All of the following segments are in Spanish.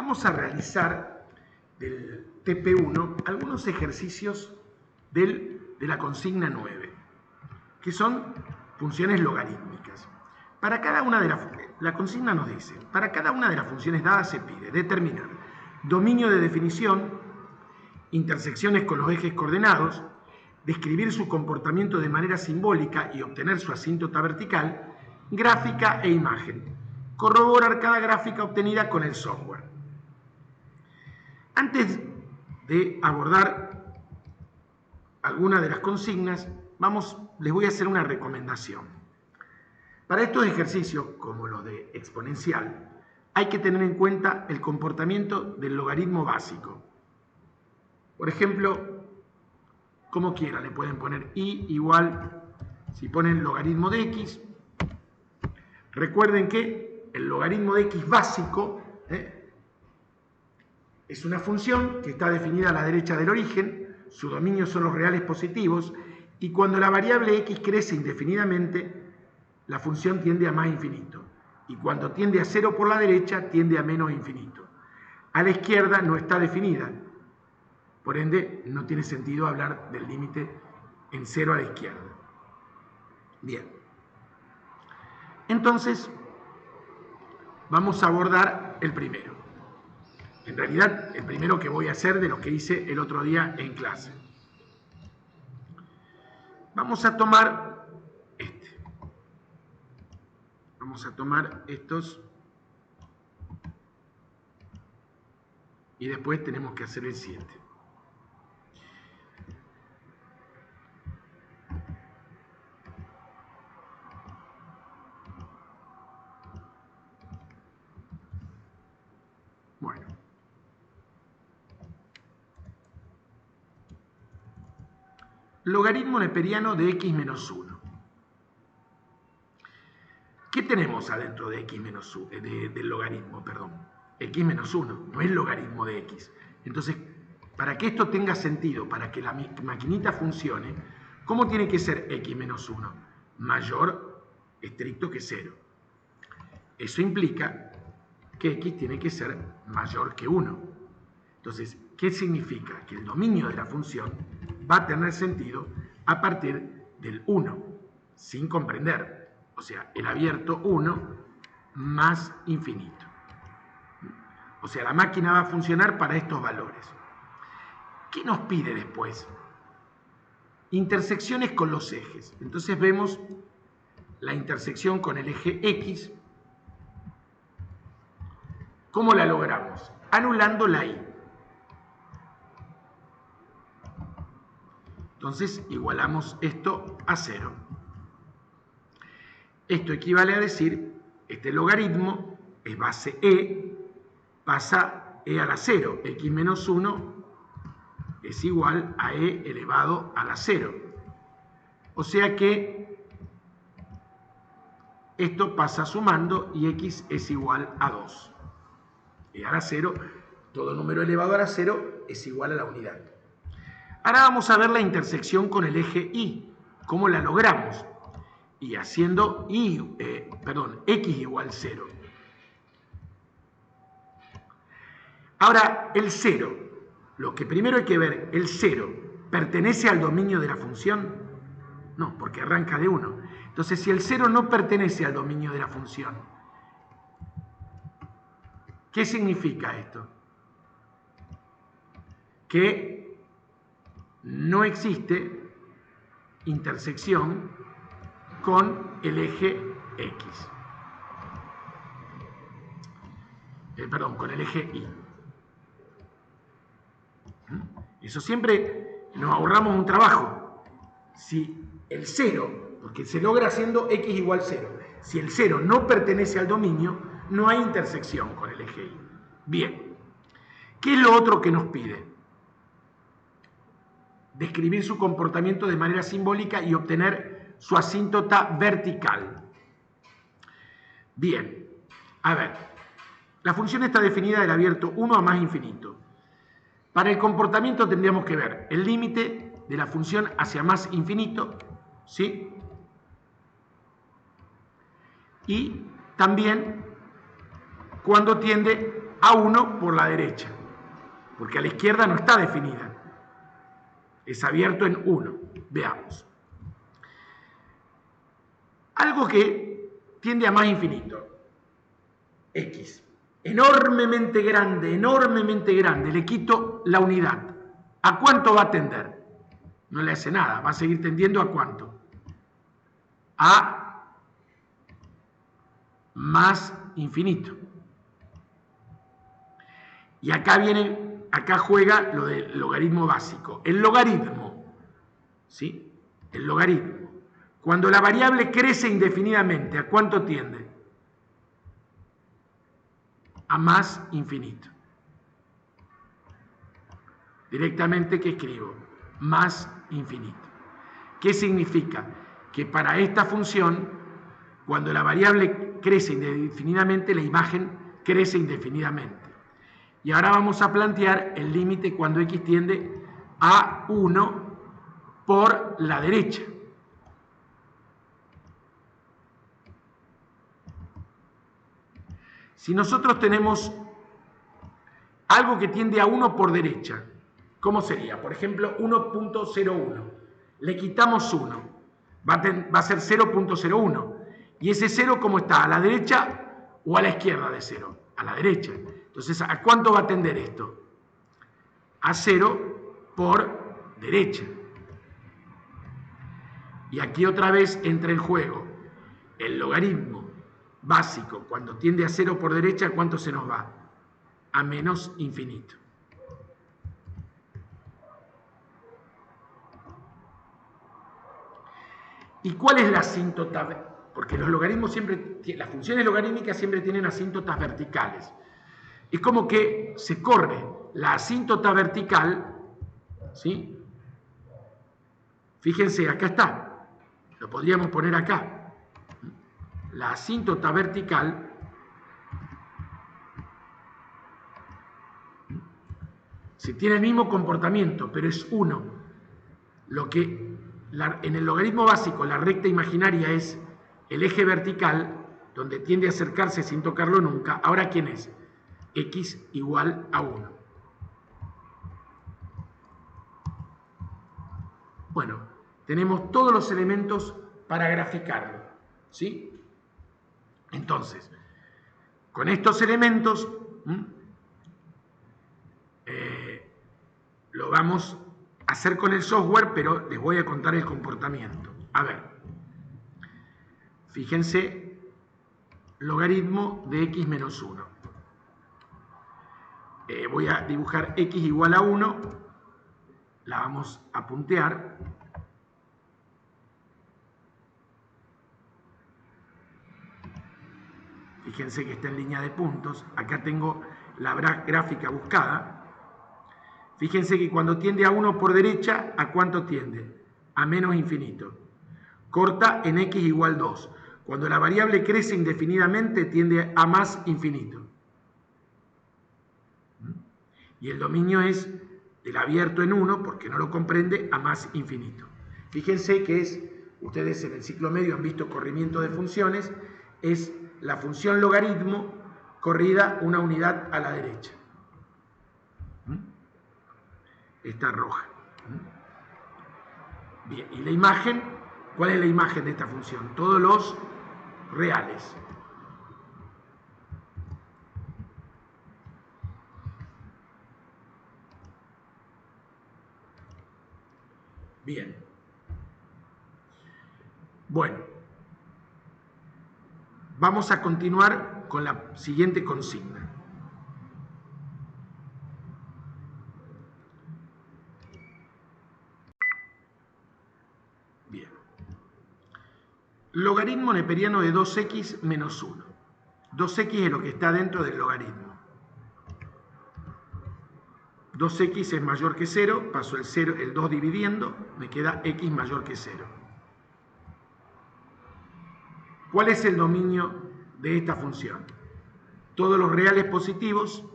Vamos a realizar del TP1 algunos ejercicios de la consigna 9, que son funciones logarítmicas. Para cada una de la consigna nos dice, para cada una de las funciones dadas se pide determinar dominio de definición, intersecciones con los ejes coordenados, describir su comportamiento de manera simbólica y obtener su asíntota vertical, gráfica e imagen. Corroborar cada gráfica obtenida con el software. Antes de abordar alguna de las consignas, les voy a hacer una recomendación. Para estos ejercicios, como los de exponencial, hay que tener en cuenta el comportamiento del logaritmo básico. Por ejemplo, como quieran, le pueden poner y igual, si ponen logaritmo de x, recuerden que el logaritmo de x básico es una función que está definida a la derecha del origen, su dominio son los reales positivos, y cuando la variable x crece indefinidamente, la función tiende a más infinito, y cuando tiende a 0 por la derecha, tiende a menos infinito. A la izquierda no está definida, por ende no tiene sentido hablar del límite en 0 a la izquierda. Bien. Entonces, vamos a abordar el primero. En realidad, el primero que voy a hacer de los que hice el otro día en clase. Vamos a tomar Vamos a tomar estos y después tenemos que hacer el 7. Bueno. Logaritmo neperiano de x menos 1. ¿Qué tenemos adentro de x menos 1, del logaritmo, perdón? X menos 1, no es logaritmo de x. Entonces, para que esto tenga sentido, para que la maquinita funcione, ¿cómo tiene que ser x menos 1? Mayor estricto que 0. Eso implica que x tiene que ser mayor que 1. Entonces, ¿qué significa? Que el dominio de la función va a tener sentido a partir del 1, sin comprender. O sea, el abierto 1 más infinito. O sea, la máquina va a funcionar para estos valores. ¿Qué nos pide después? Intersecciones con los ejes. Entonces vemos la intersección con el eje X. ¿Cómo la logramos? Anulando la Y. Entonces igualamos esto a 0. Esto equivale a decir, este logaritmo es base e, pasa e a la 0. X menos 1 es igual a e elevado a la 0. O sea que esto pasa sumando y x es igual a 2. E a la 0, todo número elevado a la 0 es igual a la unidad. Ahora vamos a ver la intersección con el eje y. ¿Cómo la logramos? Y haciendo x igual 0. Ahora, el 0, lo que primero hay que ver, el 0, ¿pertenece al dominio de la función? No, porque arranca de 1. Entonces, si el 0 no pertenece al dominio de la función, ¿qué significa esto? Que no existe intersección con el eje X. Con el eje Y. Eso siempre nos ahorramos un trabajo. Si el 0, porque se logra haciendo x igual 0, si el 0 no pertenece al dominio, no hay intersección con el eje Y. Bien. ¿Qué es lo otro que nos pide? Describir su comportamiento de manera simbólica y obtener su asíntota vertical. Bien, a ver, la función está definida del abierto 1 a más infinito. Para el comportamiento tendríamos que ver el límite de la función hacia más infinito, ¿sí? Y también cuando tiende A1 por la derecha, porque a la izquierda no está definida. Es abierto en 1. Veamos. Algo que tiende a más infinito. X. Enormemente grande, le quito la unidad. ¿A cuánto va a tender? No le hace nada, va a seguir tendiendo ¿a cuánto? A más infinito. Y acá juega lo del logaritmo básico. El logaritmo, ¿sí? El logaritmo. Cuando la variable crece indefinidamente, ¿a cuánto tiende? A más infinito. Directamente, ¿qué escribo? Más infinito. ¿Qué significa? Que para esta función, cuando la variable crece indefinidamente, la imagen crece indefinidamente. Y ahora vamos a plantear el límite cuando x tiende a 1 por la derecha. Si nosotros tenemos algo que tiende a 1 por derecha, ¿cómo sería? Por ejemplo, 1.01. Le quitamos 1. Va a ser 0.01. ¿Y ese 0 cómo está? ¿A la derecha o a la izquierda de 0? A la derecha. Entonces, ¿a cuánto va a tender esto? A 0 por derecha. Y aquí otra vez entra en juego el logaritmo básico. Cuando tiende a 0 por derecha, ¿cuánto se nos va? A menos infinito. ¿Y cuál es la asíntota? Porque los logaritmos siempre, las funciones logarítmicas siempre tienen asíntotas verticales. Es como que se corre la asíntota vertical, ¿sí? Fíjense, acá está. Lo podríamos poner acá. La asíntota vertical si tiene el mismo comportamiento, pero es 1. Lo que en el logaritmo básico la recta imaginaria es el eje vertical, donde tiende a acercarse sin tocarlo nunca. Ahora, ¿quién es? X igual a 1. Bueno, tenemos todos los elementos para graficarlo, ¿sí? Entonces, con estos elementos lo vamos a hacer con el software, pero les voy a contar el comportamiento. A ver, fíjense, logaritmo de x menos 1. Voy a dibujar x igual a 1, la vamos a puntear. Fíjense que está en línea de puntos. Acá tengo la gráfica buscada. Fíjense que cuando tiende a 1 por derecha, ¿a cuánto tiende? A menos infinito. Corta en x igual 2. Cuando la variable crece indefinidamente, tiende a más infinito. Y el dominio es del abierto en 1, porque no lo comprende, a más infinito. Fíjense que ustedes en el ciclo medio han visto corrimiento de funciones, es la función logaritmo corrida una unidad a la derecha. Esta roja. Bien, y la imagen, ¿cuál es la imagen de esta función? Todos los reales. Bien. Bueno, vamos a continuar con la siguiente consigna. Bien. Logaritmo neperiano de 2x menos 1. 2x es lo que está dentro del logaritmo. 2x es mayor que 0, paso el 2 dividiendo, me queda x mayor que 0. ¿Cuál es el dominio de esta función? Todos los reales positivos,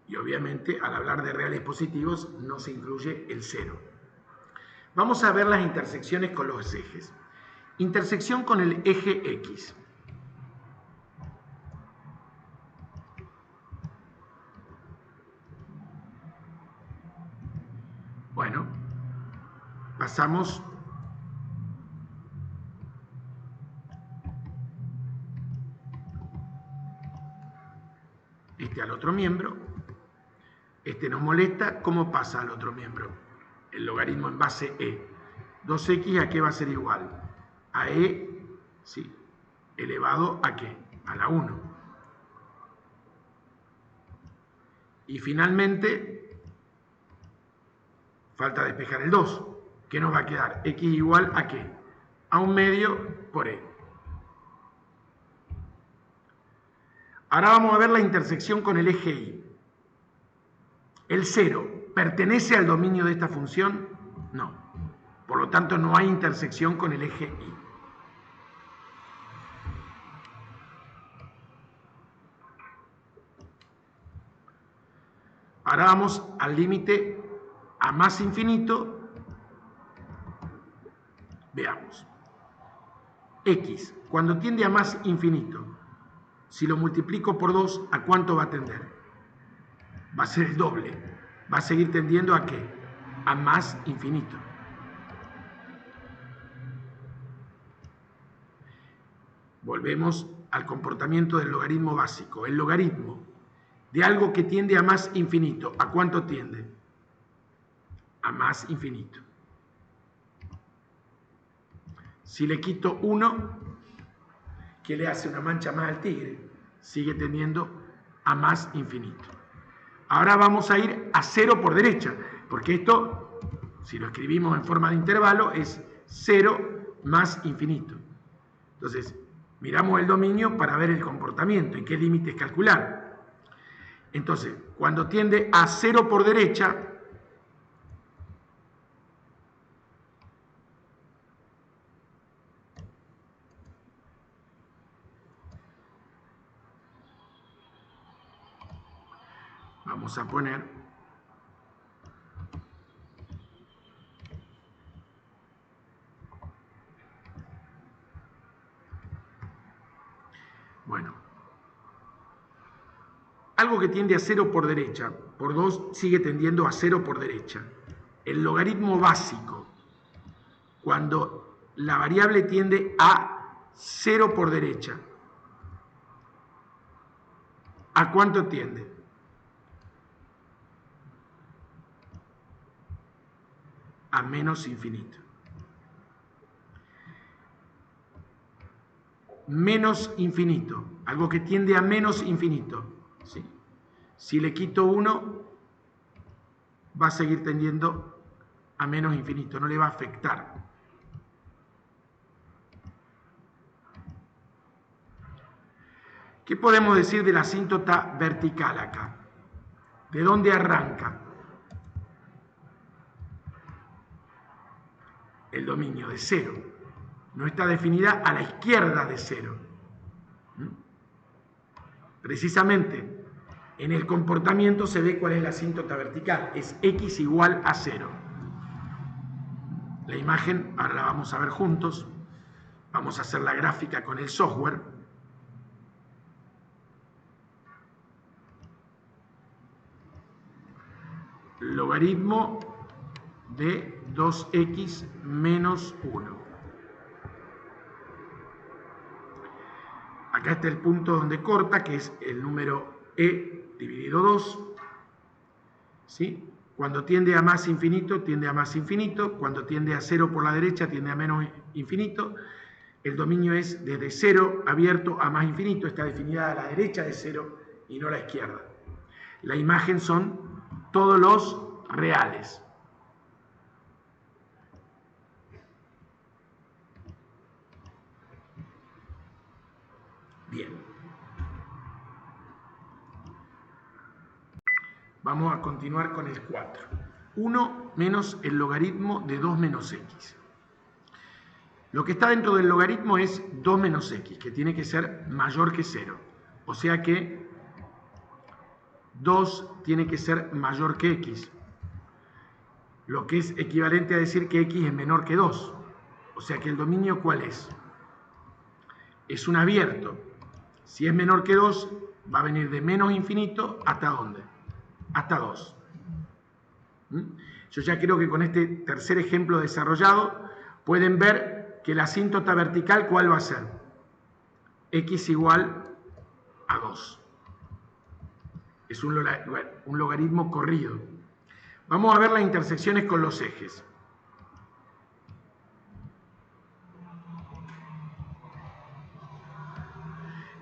y obviamente al hablar de reales positivos no se incluye el 0. Vamos a ver las intersecciones con los ejes. Intersección con el eje X. Bueno, pasamos al otro miembro. Nos molesta. ¿Cómo pasa al otro miembro? El logaritmo en base e. 2x a qué va a ser igual? A e, sí, elevado a qué? A la 1. Y finalmente, falta despejar el 2. ¿Qué nos va a quedar? X igual a qué? A 1/2 por e. Ahora vamos a ver la intersección con el eje y. El 0, ¿pertenece al dominio de esta función? No. Por lo tanto, no hay intersección con el eje y. Ahora vamos al límite a más infinito. Veamos. X, cuando tiende a más infinito, si lo multiplico por 2, ¿a cuánto va a tender? Va a ser el doble. Va a seguir tendiendo ¿a qué? A más infinito. Volvemos al comportamiento del logaritmo básico. El logaritmo de algo que tiende a más infinito, ¿a cuánto tiende? A más infinito. Si le quito 1, ¿qué le hace una mancha más al tigre? Sigue tendiendo a más infinito. Ahora vamos a ir a 0 por derecha, porque esto, si lo escribimos en forma de intervalo, es 0 más infinito. Entonces, miramos el dominio para ver el comportamiento y qué límites calcular. Entonces, cuando tiende a 0 por derecha, vamos a poner algo que tiende a 0 por derecha, por 2 sigue tendiendo a 0 por derecha. El logaritmo básico, cuando la variable tiende a 0 por derecha, ¿a cuánto tiende? A menos infinito. Menos infinito, algo que tiende a menos infinito. ¿Sí? Si le quito 1, va a seguir tendiendo a menos infinito, no le va a afectar. ¿Qué podemos decir de la asíntota vertical acá? ¿De dónde arranca? El dominio de 0. No está definida a la izquierda de 0. Precisamente en el comportamiento se ve cuál es la asíntota vertical. Es x igual a 0. La imagen ahora la vamos a ver juntos. Vamos a hacer la gráfica con el software. Logaritmo de 2x menos 1. Acá está el punto donde corta, que es el número e dividido 2. ¿Sí? Cuando tiende a más infinito, tiende a más infinito. Cuando tiende a 0 por la derecha, tiende a menos infinito. El dominio es desde 0 abierto a más infinito. Está definida a la derecha de 0 y no a la izquierda. La imagen son todos los reales. Bien. Vamos a continuar con el 4. 1 menos el logaritmo de 2 menos x. Lo que está dentro del logaritmo es 2 menos x, que tiene que ser mayor que 0. O sea que 2 tiene que ser mayor que x. Lo que es equivalente a decir que x es menor que 2. O sea que el dominio, ¿cuál es? Es un abierto. Si es menor que 2, va a venir de menos infinito hasta ¿dónde? Hasta 2. Yo ya creo que con este tercer ejemplo desarrollado pueden ver que la asíntota vertical, ¿cuál va a ser? X igual a 2. Es un logaritmo corrido. Vamos a ver las intersecciones con los ejes.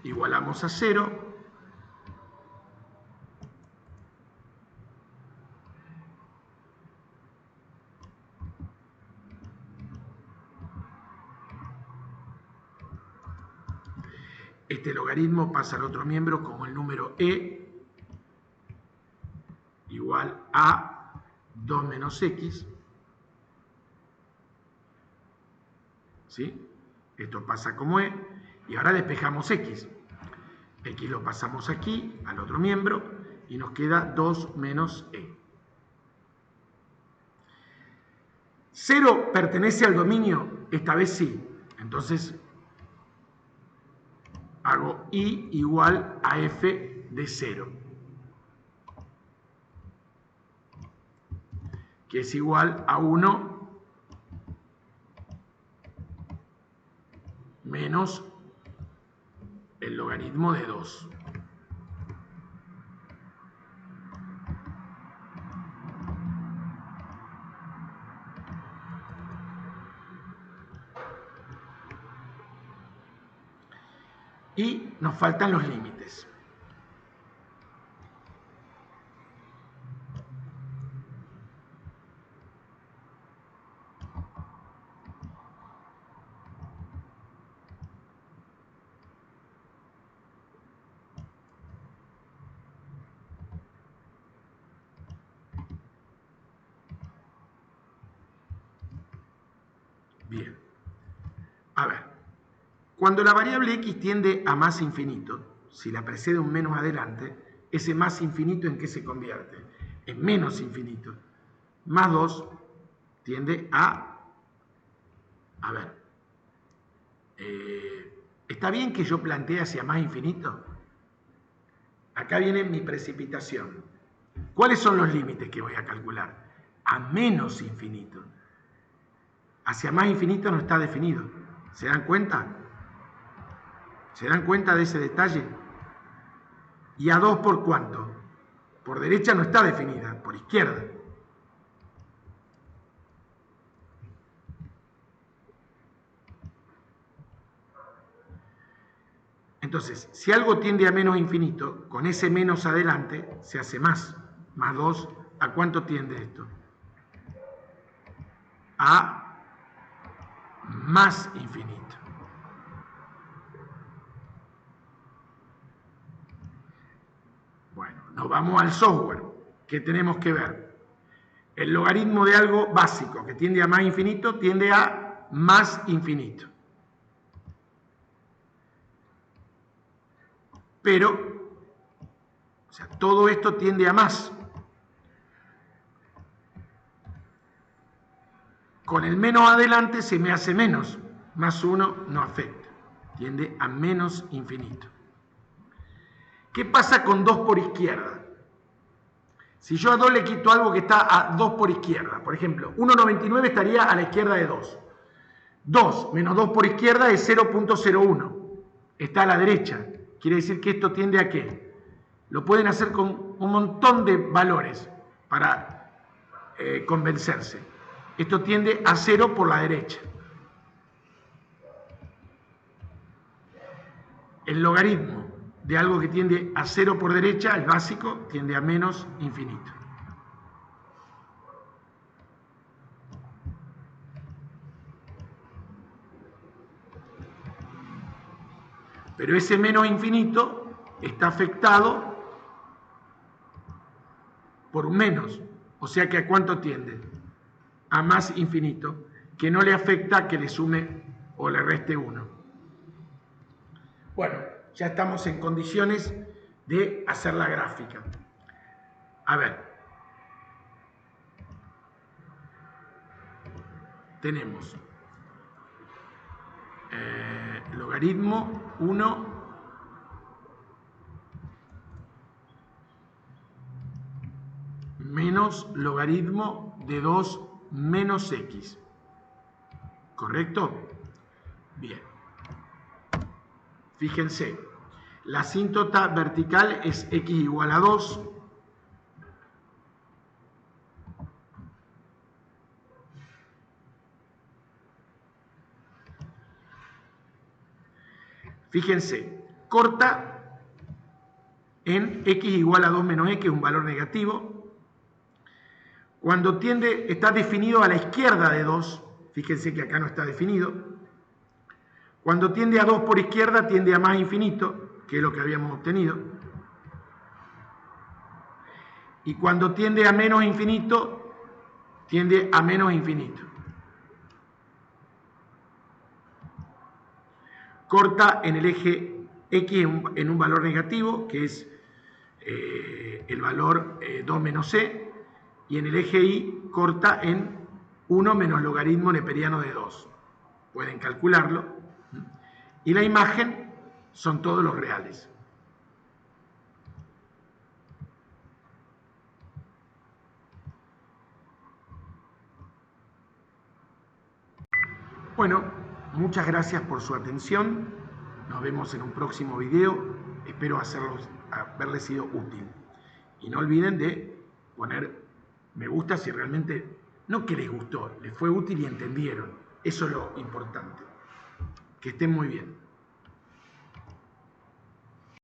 Igualamos a 0. Este logaritmo pasa al otro miembro como el número e igual a 2 menos x. ¿Sí? Esto pasa como e. Y ahora despejamos x. X lo pasamos aquí, al otro miembro, y nos queda 2 menos e. 0 pertenece al dominio, esta vez sí. Entonces hago i igual a f de 0, que es igual a 1 menos el logaritmo de 2. Y nos faltan los límites. Bien. A ver, cuando la variable x tiende a más infinito, si la precede un menos adelante, ese más infinito ¿en qué se convierte? En menos infinito. Más 2 tiende a ver, ¿está bien que yo plantee hacia más infinito? Acá viene mi precipitación. ¿Cuáles son los límites que voy a calcular? A menos infinito. Hacia más infinito no está definido. ¿Se dan cuenta? ¿Se dan cuenta de ese detalle? ¿Y a 2 por cuánto? Por derecha no está definida, por izquierda. Entonces, si algo tiende a menos infinito, con ese menos adelante se hace más. Más 2, ¿a cuánto tiende esto? A más infinito. Bueno, nos vamos al software. ¿Qué tenemos que ver? El logaritmo de algo básico que tiende a más infinito tiende a más infinito. Pero, o sea, todo esto tiende a más. Con el menos adelante se me hace menos. Más 1 no afecta. Tiende a menos infinito. ¿Qué pasa con 2 por izquierda? Si yo a 2 le quito algo que está a 2 por izquierda, por ejemplo, 1,99 estaría a la izquierda de 2. 2 menos 2 por izquierda es 0,01. Está a la derecha. Quiere decir que esto tiende a ¿qué? Lo pueden hacer con un montón de valores para convencerse. Esto tiende a 0 por la derecha. El logaritmo de algo que tiende a 0 por derecha, el básico, tiende a menos infinito. Pero ese menos infinito está afectado por un menos. O sea que ¿a cuánto tiende? A más infinito, que no le afecta que le sume o le reste 1. Bueno, ya estamos en condiciones de hacer la gráfica. A ver, tenemos logaritmo 1 menos logaritmo de 2 menos x. ¿Correcto? Bien. Fíjense, la asíntota vertical es x igual a 2. Fíjense, corta en x igual a 2 menos x, un valor negativo. Cuando tiende, está definido a la izquierda de 2, fíjense que acá no está definido. Cuando tiende a 2 por izquierda, tiende a más infinito, que es lo que habíamos obtenido. Y cuando tiende a menos infinito, tiende a menos infinito. Corta en el eje x en un valor negativo, que es el valor 2 menos c, y en el eje y corta en 1 menos logaritmo neperiano de 2. Pueden calcularlo. Y la imagen son todos los reales. Bueno, muchas gracias por su atención. Nos vemos en un próximo video. Espero haberles sido útil. Y no olviden de poner me gusta si realmente, no que les gustó, les fue útil y entendieron. Eso es lo importante. Que estén muy bien.